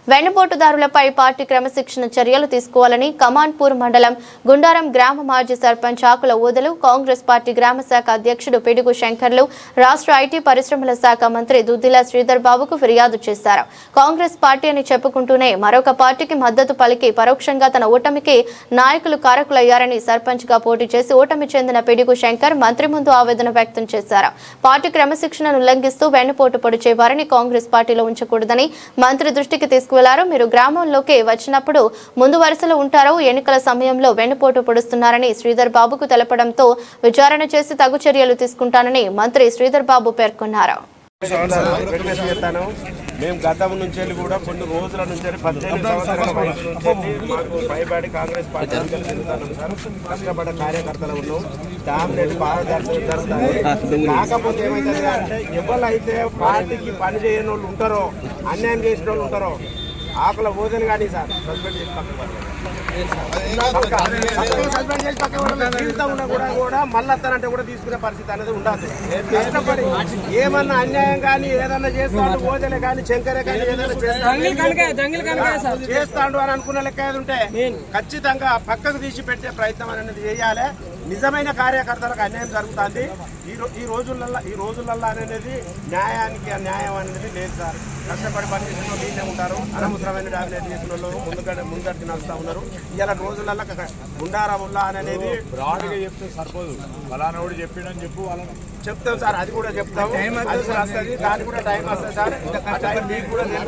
వెన్నుపోటుదారులపై party క్రమశిక్షణ చర్యలు తీసుకోవాలని కమాన్పూర్ మండలం గుండారం గ్రామ మాజీ సర్పంచ్ ఆకుల ఊదలు కాంగ్రెస్ పార్టీ గ్రామ శాఖ అధ్యక్షుడు పిడుగు శంకర్లు రాష్ట్ర ఐటీ పరిశ్రమల శాఖ మంత్రి దుద్దిల శ్రీధర్ బాబుకు ఫిర్యాదు చేశారు. కాంగ్రెస్ పార్టీ అని చెప్పుకుంటూనే మరొక పార్టీకి మద్దతు పలికి పరోక్షంగా తన ఓటమికి నాయకులు కారకులయ్యారని సర్పంచ్ గా పోటీ చేసి ఓటమి చెందిన పిడుగు శంకర్ మంత్రి ముందు ఆవేదన వ్యక్తం చేశారు. పార్టీ క్రమశిక్షణను ఉల్లంఘిస్తూ వెన్నుపోటు పొడిచే వారిని కాంగ్రెస్ పార్టీలో ఉంచకూడదని మంత్రి దృష్టికి తీసుకువెళ్లారు. మీరు గ్రామంలోకి వచ్చినప్పుడు ముందు వరుసలో ఉంటారో ఎన్నికల సమయంలో వెన్నుపోటు పొడుస్తున్నారని శ్రీధర్ బాబుకు తెలపడంతో విచారణ చేసి తగు చర్యలు తీసుకుంటానని మంత్రి శ్రీధర్ బాబు పేర్కొన్నారు. మేము గతం నుంచి కూడా కొన్ని రోజుల నుంచి 18 సంవత్సరాల వయసు నుంచి పైబాడి కాంగ్రెస్ పార్టీ చెందుతున్నాం సార్. కష్టపడ్డ కార్యకర్తలు ఉన్నాం. డామినేట్ బాగా జరుగుతుంది. కాకపోతే ఏమైతుంది అంటే ఎవరైతే పార్టీకి పని చేయని వాళ్ళు ఉంటారో, అన్యాయం చేసిన వాళ్ళు ఉంటారో ఆకుల ఓదలు కానీ సార్ సస్పెండ్ చేసి కూడా మళ్ళీ అత్తనంటే కూడా తీసుకునే పరిస్థితి అనేది ఉండదు. కష్టపడి ఏమన్నా అన్యాయం కానీ ఏదన్నా చేస్తాడు ఓదలే కానీ శంకరే కానీ ఏదైనా చేస్తాడు అని అనుకున్న లెక్క ఏది ఉంటే ఖచ్చితంగా పక్కకు తీసి పెట్టే ప్రయత్నం అనేది చేయాలి. నిజమైన కార్యకర్తలకు అన్యాయం జరుగుతుంది. ఈ రోజులలో అనేది న్యాయం అనేది లేదు సార్. కష్టపడి పనిచేసిన వాళ్ళు వీళ్ళే ఉంటారు. అనవసరమైన డామినేట్ చేసిన వాళ్ళు ముందరికి నడుస్తూ ఉన్నారు. ఇలా రోజులలో గుండారముల్లా అనేది బ్రాడ్గా చెప్తే సరిపోదు. ఫలానాడు చెప్పిండని చెప్పు వాళ్ళని చెప్తాం సార్. అది కూడా చెప్తాం. అది కూడా వస్తుంది. దానికి కూడా టైం వస్తుంది సార్. ఆ టైం మీకు కూడా నేను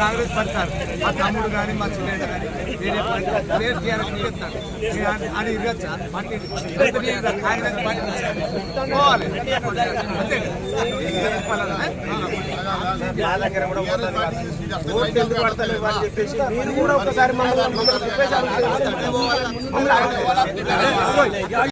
కాంగ్రెస్ పార్టీ సార్. మా తమ్ముడు కానీ మా చిన్న కానీ వేరే పార్టీ అది ఇవ్వచ్చు సార్. పార్టీ కాంగ్రెస్ పార్టీ పోవాలి అంతే. దగ్గర కూడా చెప్పేసి మీరు కూడా ఒకసారి మమ్మల్ని